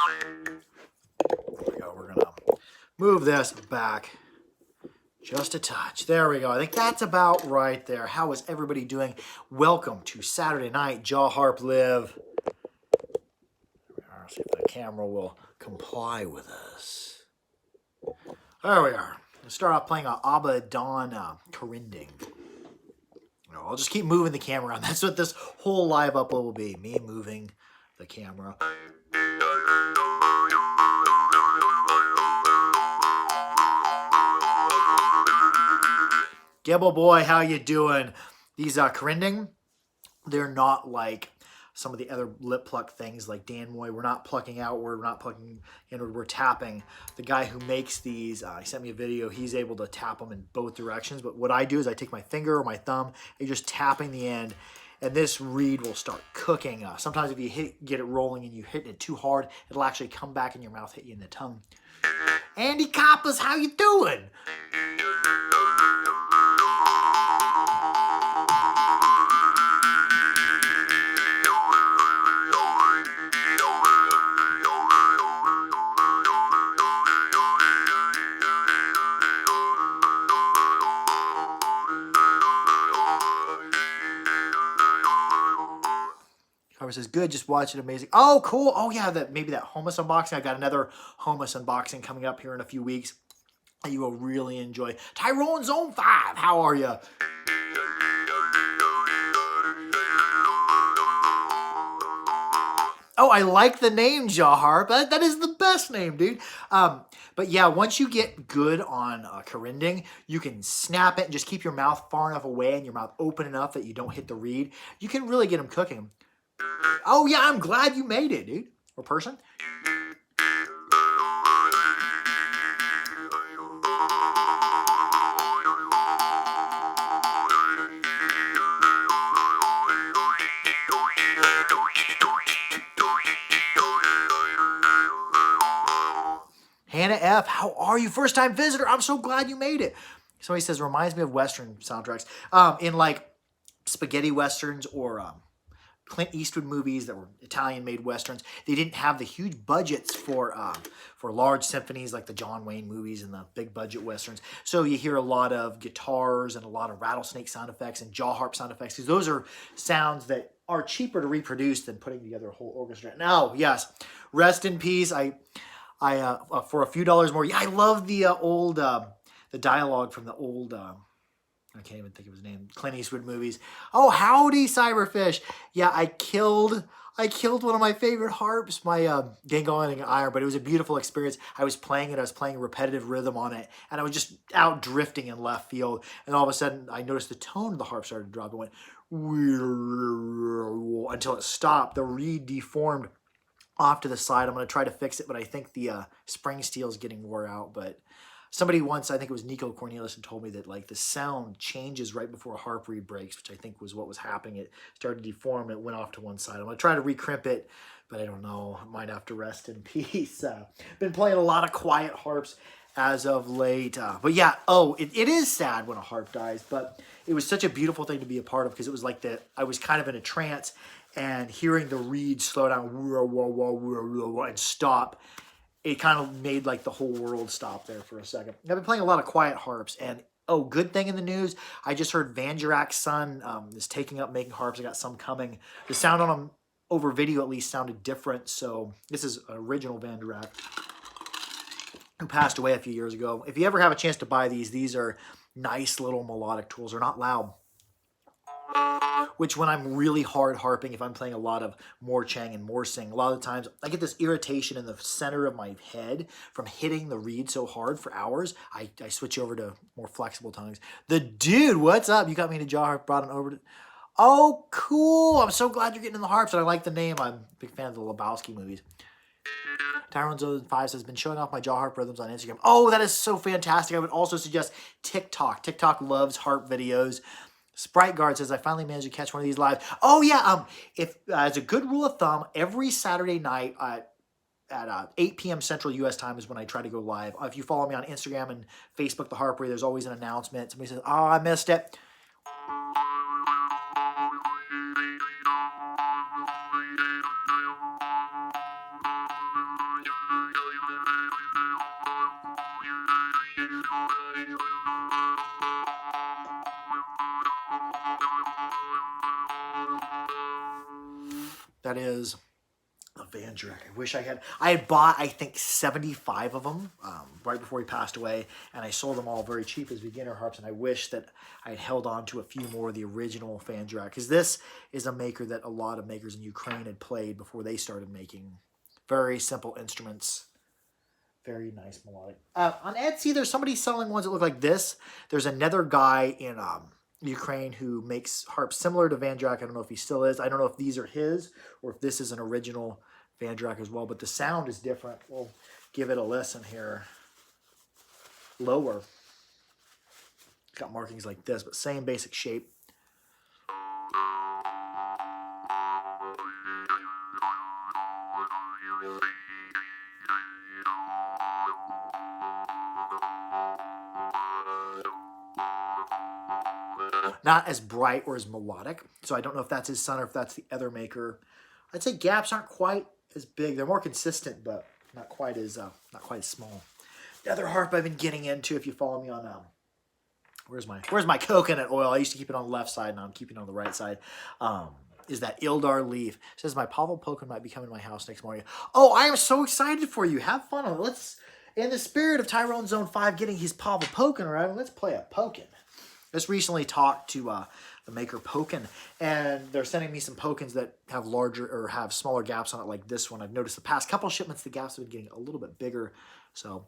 There we go. We're going to move this back just a touch. There we go. I think that's about right there. How is everybody doing? Welcome to Saturday Night Jaw Harp Live. Let's see if the camera will comply with us. There we are. Let's start off playing Abaddon Corinding. I'll just keep moving the camera around. That's what this whole live upload will be. Me moving the camera. Gibble boy, how you doing? These Corinding, they're not like some of the other lip pluck things like Dan Moy. We're not plucking outward. We're not plucking inward. We're tapping. The guy who makes these, he sent me a video. He's able to tap them in both directions. But what I do is I take my finger or my thumb and just tapping the end. And this reed will start cooking. Sometimes if you get it rolling and you hit it too hard, it'll actually come back in your mouth, hit you in the tongue. Andy Coppas, how you doing? Says good, just watch it, amazing. Oh, cool. Oh yeah, maybe that hummus unboxing. I got another hummus unboxing coming up here in a few weeks that you will really enjoy. Tyrone Zone 5, how are you? Oh, I like the name Jaw Harp. That is the best name, dude. But yeah, once you get good on Corinding, you can snap it and just keep your mouth far enough away and your mouth open enough that you don't hit the reed. You can really get them cooking. Oh, yeah, I'm glad you made it, dude. Or person. Hannah F., how are you? First time visitor. I'm so glad you made it. Somebody says, reminds me of Western soundtracks. In like spaghetti Westerns or Clint Eastwood movies that were Italian-made Westerns, they didn't have the huge budgets for large symphonies like the John Wayne movies and the big-budget Westerns. So you hear a lot of guitars and a lot of rattlesnake sound effects and jaw harp sound effects, because those are sounds that are cheaper to reproduce than putting together a whole orchestra. Now, yes, rest in peace. I for a few dollars more. Yeah, I love the the dialogue from the old. I can't even think of his name. Clint Eastwood movies. Oh, howdy, Cyberfish. Yeah, I killed one of my favorite harps, my Gangon Iron, but it was a beautiful experience. I was playing it. I was playing a repetitive rhythm on it, and I was just out drifting in left field. And all of a sudden, I noticed the tone of the harp started to drop. It went until it stopped. The reed deformed off to the side. I'm going to try to fix it, but I think the spring steel is getting wore out. But somebody once, I think it was Nico Cornelius, told me that like the sound changes right before a harp reed breaks, which I think was what was happening. It started to deform. It went off to one side. I'm going to try to recrimp it, but I don't know. I might have to rest in peace. Been playing a lot of quiet harps as of late. But yeah, it is sad when a harp dies, but it was such a beautiful thing to be a part of, because it was like I was kind of in a trance, and hearing the reed slow down and stop, it kind of made like the whole world stop there for a second. I've been playing a lot of quiet harps, and good thing in the news, I just heard Van Gerak's son is taking up making harps. I got some coming. The sound on them over video at least sounded different, so this is an original Van Gerak who passed away a few years ago. If you ever have a chance to buy these are nice little melodic tools. They're not loud. Which when I'm really hard harping, if I'm playing a lot of Morchang and Morsing, a lot of the times I get this irritation in the center of my head from hitting the reed so hard for hours. I switch over to more flexible tongues. The dude, what's up? You got me into jaw harp, brought it over to... Oh, cool. I'm so glad you're getting in the harps, and I like the name. I'm a big fan of the Lebowski movies. Tyrone Zone 5 says, been showing off my jaw harp rhythms on Instagram. Oh, that is so fantastic. I would also suggest TikTok. TikTok loves harp videos. Sprite Guard says, I finally managed to catch one of these live. Oh, yeah. If as a good rule of thumb, every Saturday night at 8 p.m. Central U.S. time is when I try to go live. If you follow me on Instagram and Facebook, The Harpery, there's always an announcement. Somebody says, oh, I missed it. that is a Van Drek. I wish I had bought, I think, 75 of them right before he passed away, and I sold them all very cheap as beginner harps, and I wish that I had held on to a few more of the original Van Drek, because this is a maker that a lot of makers in Ukraine had played before they started making very simple instruments. Very nice melodic. On Etsy, there's somebody selling ones that look like this. There's another guy in Ukraine who makes harps similar to Van Drek. I don't know if he still is. I don't know if these are his or if this is an original Van Drek as well. But the sound is different. We'll give it a listen here. Lower. It's got markings like this, but same basic shape. Not as bright or as melodic. So I don't know if that's his son or if that's the other maker. I'd say gaps aren't quite as big. They're more consistent, but not quite as small. The other harp I've been getting into, if you follow me on where's my coconut oil? I used to keep it on the left side, now I'm keeping it on the right side. Is that Ildar leaf. It says my Pavel Pokin might be coming to my house next morning. Oh, I am so excited for you. Have fun on it. Let's, in the spirit of Tyrone Zone 5 getting his Pavel Pokin around, let's play a Pokin. Just recently talked to the maker Pokin, and they're sending me some Pokins that have larger or have smaller gaps on it like this one. I've noticed the past couple shipments, the gaps have been getting a little bit bigger. So.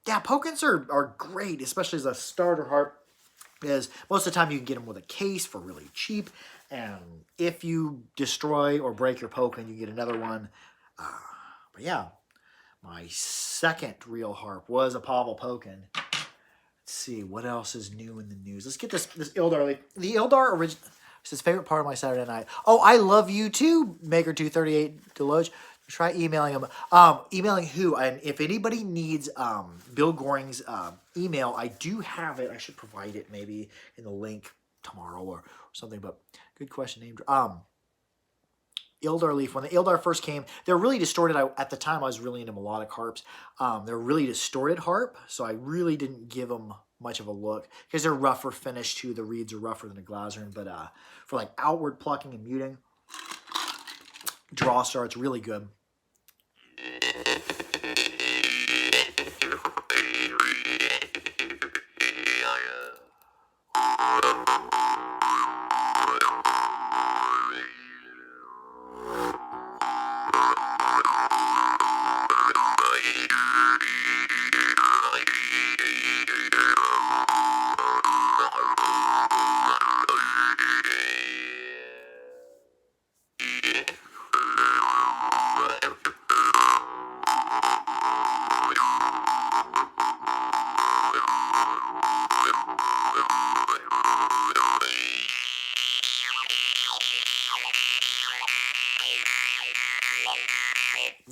Yeah, Pokins are great, especially as a starter harp, because most of the time you can get them with a case for really cheap, and if you destroy or break your Pokin, you get another one. But yeah, my second real harp was a Pavel Pokin. Let's see, what else is new in the news? Let's get this Ildar. The Ildar original. It's his favorite part of my Saturday night. Oh, I love you too, Maker238 Deloge. Try emailing him. Emailing who? And if anybody needs Bill Goring's email, I do have it. I should provide it maybe in the link tomorrow or something. But good question, name. Ildar Leaf. When the Ildar first came, they're really distorted. At the time, I was really into melodic harps. They're really distorted harp, so I really didn't give them much of a look because they're rougher finish too. The reeds are rougher than a Glazern, but for like outward plucking and muting, draw starts really good.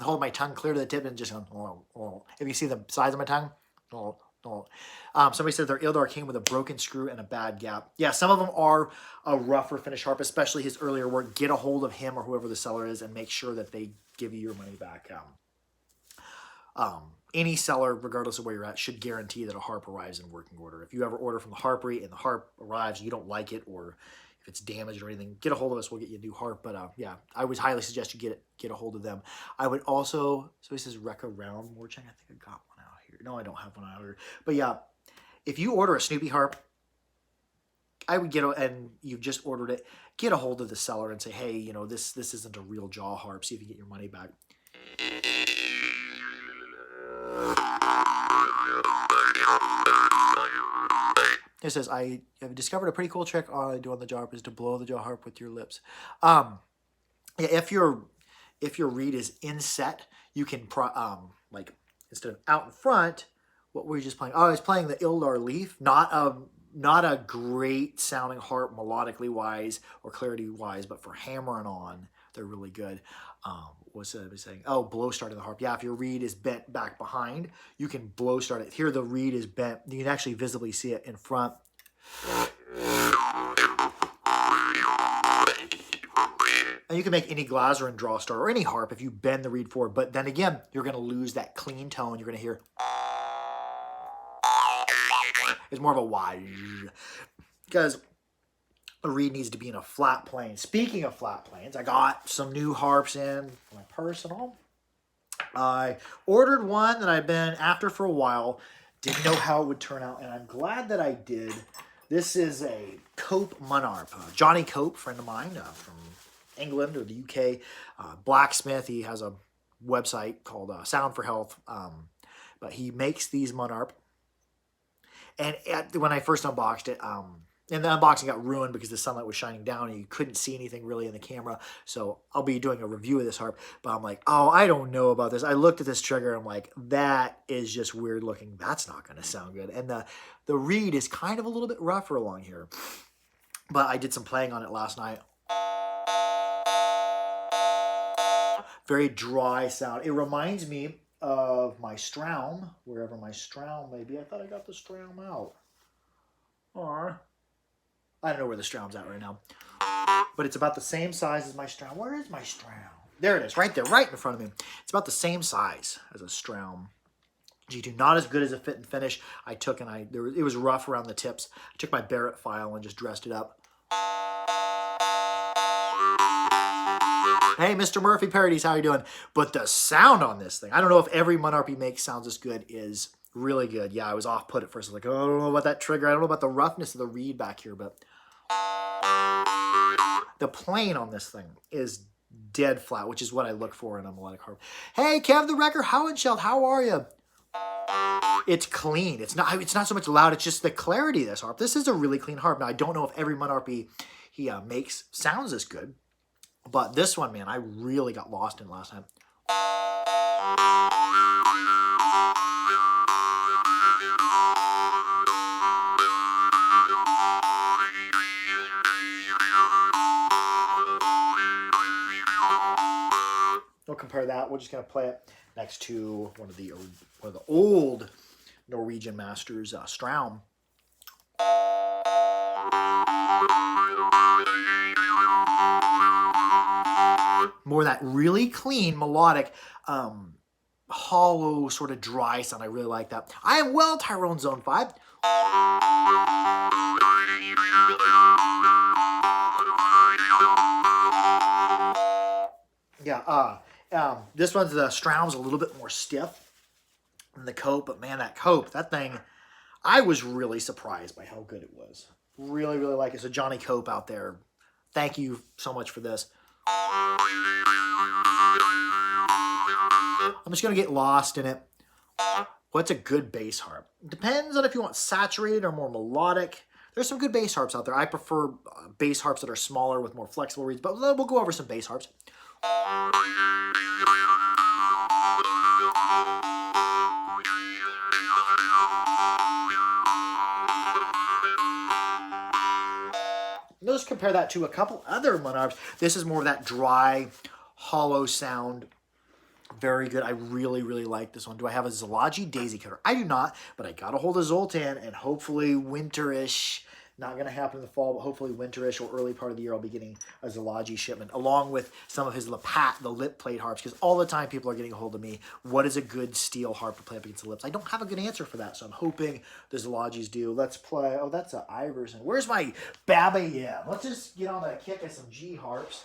Hold my tongue clear to the tip and just go. If you see the size of my tongue, somebody said their Ildar came with a broken screw and a bad gap. Yeah, some of them are a rougher finish harp, especially his earlier work. Get a hold of him or whoever the seller is and make sure that they give you your money back. Any seller, regardless of where you're at, should guarantee that a harp arrives in working order. If you ever order from the harpery and the harp arrives, you don't like it, or if it's damaged or anything, get a hold of us. We'll get you a new harp. But yeah, I would highly suggest you get a hold of them. I would also, so he says Rekka Round Morchang. I think I got one out here. No, I don't have one out here. But yeah, if you order a Snoopy harp, I would and you've just ordered it, get a hold of the seller and say, hey, you know, this isn't a real jaw harp. See if you get your money back. It says, I have discovered a pretty cool trick I do on the jaw harp is to blow the jaw harp with your lips. Yeah, if your reed is inset, you can like instead of out in front, what were you just playing? Oh, I was playing the Ildar Leaf, not a great sounding harp melodically wise or clarity wise, but for hammering on, they're really good. What's I was saying? Oh, blow starting the harp. Yeah, if your reed is bent back behind, you can blow start it. Here the reed is bent. You can actually visibly see it in front. And you can make any Glaserin draw star or any harp if you bend the reed forward. But then again, you're going to lose that clean tone. You're going to hear. It's more of a why. Because the reed needs to be in a flat plane. Speaking of flat planes, I got some new harps in for my personal. I ordered one that I've been after for a while. Didn't know how it would turn out, and I'm glad that I did. This is a Cope Monarch. Johnny Cope, friend of mine from England or the UK, blacksmith. He has a website called Sound for Health, but he makes these Monarch. And when I first unboxed it, and the unboxing got ruined because the sunlight was shining down and you couldn't see anything really in the camera. So I'll be doing a review of this harp, but I'm like, oh, I don't know about this. I looked at this trigger and I'm like, that is just weird looking. That's not going to sound good. And the reed is kind of a little bit rougher along here, but I did some playing on it last night. Very dry sound. It reminds me of my Straum, wherever my Straum may be. I thought I got the Straum out. Or I don't know where the Straum's at right now. But it's about the same size as my Straum. Where is my Straum? There it is, right there, right in front of me. It's about the same size as a Straum G2. Not as good as a fit and finish. I took and it was rough around the tips. I took my Barrett file and just dressed it up. Hey, Mr. Murphy Parodies, how you doing? But the sound on this thing, I don't know if every Monarch he makes sounds as good, is really good. Yeah, I was off put at first. I was like, oh, I don't know about that trigger. I don't know about the roughness of the reed back here, but the plane on this thing is dead flat, which is what I look for in a melodic harp. Hey, Kev the Wrecker, Howenscheld, how are you? It's clean. It's not so much loud. It's just the clarity of this harp. This is a really clean harp. Now, I don't know if every Monarch he makes sounds this good, but this one, man, I really got lost in last time. We'll compare that. We're just going to play it next to one of the old Norwegian masters, Straum. More of that really clean, melodic, hollow, sort of dry sound. I really like that. I am well, Tyrone Zone 5. Yeah, this one's the Straum's a little bit more stiff than the Cope, but man, that thing, I was really surprised by how good it was. Really, really like it. So Johnny Cope out there, thank you so much for this. I'm just going to get lost in it. What's a good bass harp? Depends on if you want saturated or more melodic. There's some good bass harps out there. I prefer bass harps that are smaller with more flexible reeds, but we'll go over some bass harps. Let's compare that to a couple other Monarchs. This is more of that dry, hollow sound. Very good. I really, really like this one. Do I have a Zology Daisy Cutter? I do not, but I got a hold of Zoltan, and hopefully winterish, not going to happen in the fall, but hopefully winterish or early part of the year, I'll be getting a Zology shipment, along with some of his Lapat, the lip plate harps, because all the time people are getting a hold of me. What is a good steel harp to play up against the lips? I don't have a good answer for that, so I'm hoping the Zologys do. Let's play. Oh, that's a Iverson. Where's my Babayev? Let's just get on the kick of some G harps.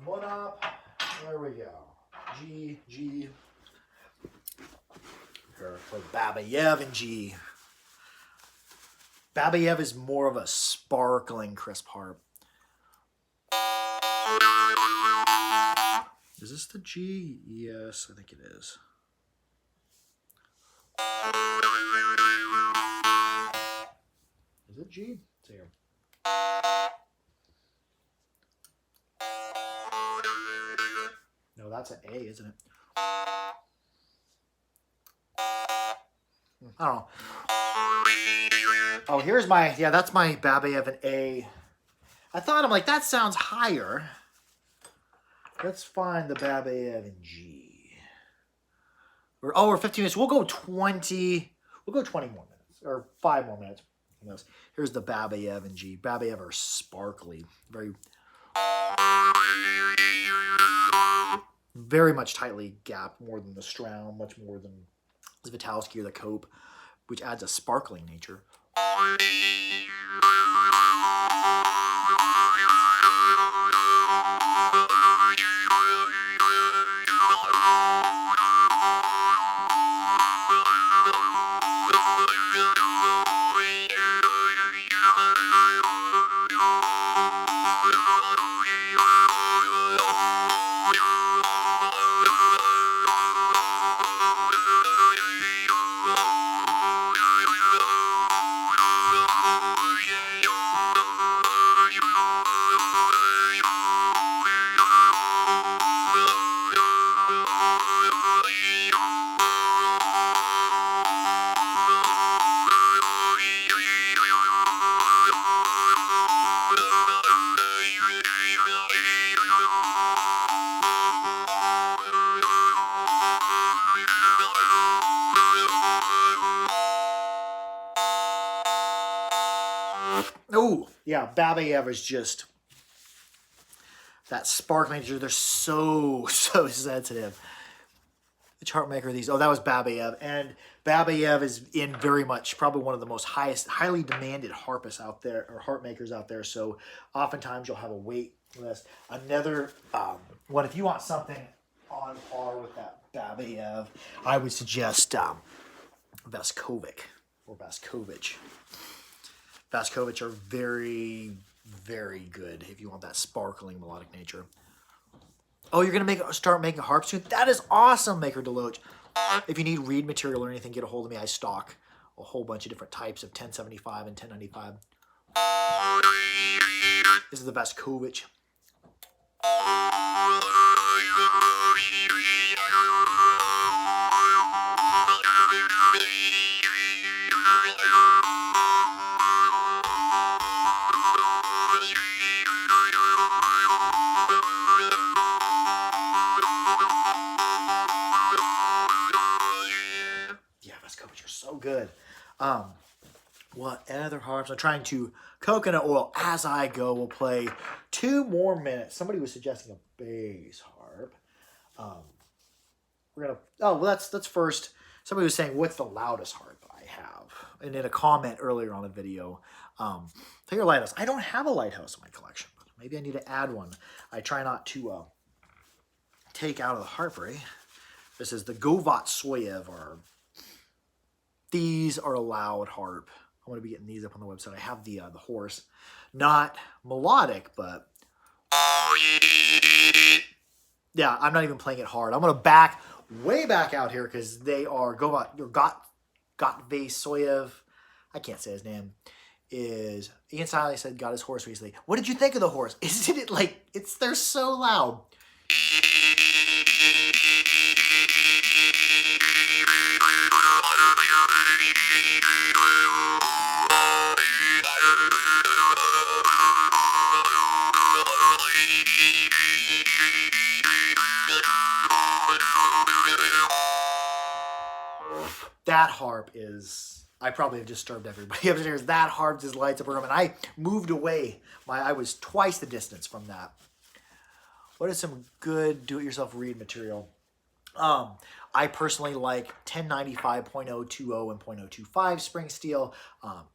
Monarch. There we go. G. Here, play Babayev and G. Babayev is more of a sparkling, crisp harp. Is this the G? Yes, I think it is. Is it G? It's here. No, that's an A, isn't it? I don't know. Oh, here's my, yeah, that's my Babayev in A. I thought, I'm like, that sounds higher. Let's find the Babayev in G. We're 15 minutes. We'll go 20. We'll go 20 more minutes, or 5 more minutes. Here's the Babayev in G. Babayev are sparkly, very much tightly gapped, more than the Stroud, much more than the Vitalsky or the Cope, which adds a sparkling nature. Oh, yeah, Babayev is just that sparkling nature. They're so sensitive. Which harp maker are these? Oh, that was Babayev. And Babayev is in very much probably one of the most highly demanded harpists out there, or harp makers out there. So oftentimes you'll have a wait list. Another one, if you want something on par with that Babayev, I would suggest Vaskovic or Vaskovich. Vaskovich are very, very good if you want that sparkling melodic nature. Oh, you're going to start making harps soon? That is awesome, Maker Deloach. If you need reed material or anything, get a hold of me. I stock a whole bunch of different types of 1075 and 1095. This is the Vaskovich. Good. What other harps? I'm trying to coconut oil as I go. We'll play 2 more minutes. Somebody was suggesting a bass harp. We're gonna. Oh, well, that's first. Somebody was saying, "What's the loudest harp I have?" And in a comment earlier on the video, take your lighthouse. I don't have a lighthouse in my collection. Maybe I need to add one. I try not to take out of the harpery. This is the Govat Soyev. These are a loud harp. I'm going to be getting these up on the website. I have the horse. Not melodic, but... Yeah, I'm not even playing it hard. I'm going to way back out here because they are Gotvei Soyev. I can't say his name. Ian Siley said got his horse recently. What did you think of the horse? Isn't it like... They're so loud. That harp is... I probably have disturbed everybody upstairs. That harp just lights up a room. And I moved away. I was twice the distance from that. What is some good do-it-yourself reed material? I personally like 1095.020 and .025 spring steel.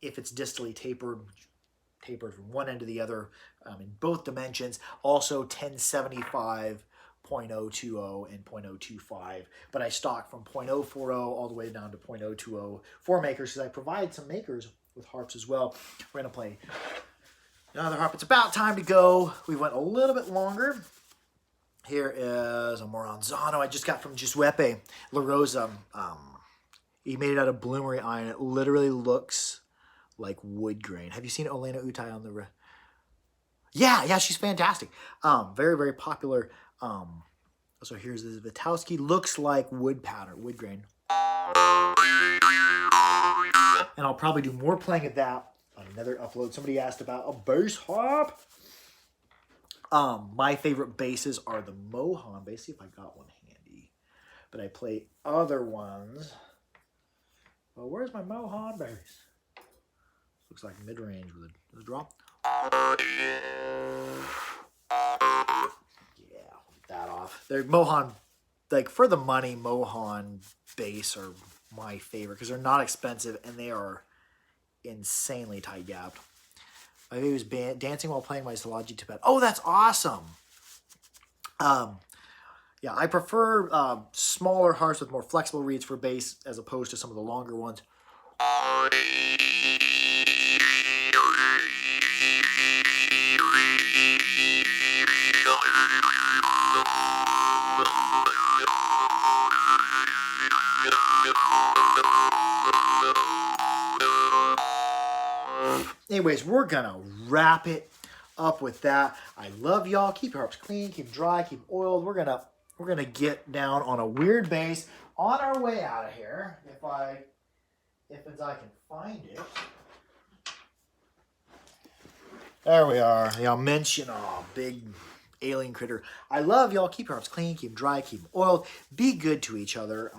If it's distally tapered from one end to the other in both dimensions. Also 1075.020 and .025. But I stock from .040 all the way down to .020 for makers because I provide some makers with harps as well. We're going to play another harp. It's about time to go. We went a little bit longer. Here is a Moranzano I just got from Giuseppe La Rosa. He made it out of bloomery iron. It literally looks like wood grain. Have you seen Olena Utai on the... Yeah, she's fantastic. Very, very popular. So here's this Vitalsky. Looks like wood powder, wood grain. probably do more playing of that on another upload. Somebody asked about a bass harp. My favorite basses are the Mohan bass. See if I got one handy. But I play other ones. Well, where's my Mohan bass? Looks like mid-range with a drop. Yeah, that off. They're Mohan, like for the money, Mohan bass are my favorite because they're not expensive and they are insanely tight gapped. My favorite was dancing while playing my Salaji Tibet. Oh, that's awesome. Yeah, I prefer smaller harps with more flexible reeds for bass as opposed to some of the longer ones. Anyways, we're gonna wrap it up with that. I love y'all. Keep your harps clean, keep them dry, keep them oiled. We're gonna get down on a weird bass on our way out of here. If I can find it. There we are. Y'all mention big alien critter. I love y'all. Keep your harps clean, keep them dry, keep them oiled. Be good to each other.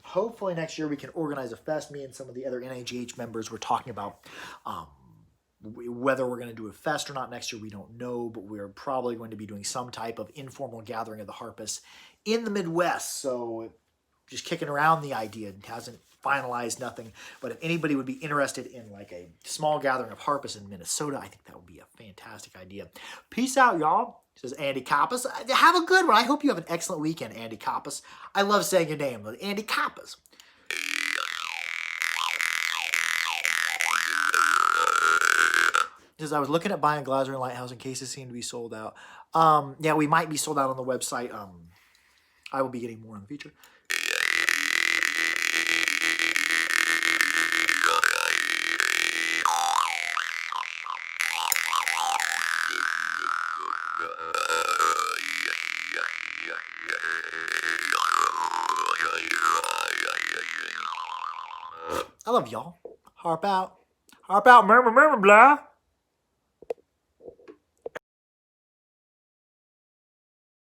Hopefully next year we can organize a fest. Me and some of the other NAGH members were talking about whether we're going to do a fest or not next year, we don't know, but we're probably going to be doing some type of informal gathering of the harpists in the Midwest. So just kicking around the idea. It hasn't finalized, nothing. But if anybody would be interested in like a small gathering of harpists in Minnesota, I think that would be a fantastic idea. Peace out, y'all. Says Andy Kappas. Have a good one. I hope you have an excellent weekend, Andy Kappas. I love saying your name, Andy Kappas. Because I was looking at buying Glasser and Lighthouse in case it seemed to be sold out. Yeah, we might be sold out on the website. I will be getting more in the future. I love y'all. Harp out. Harp out. Remember, blah.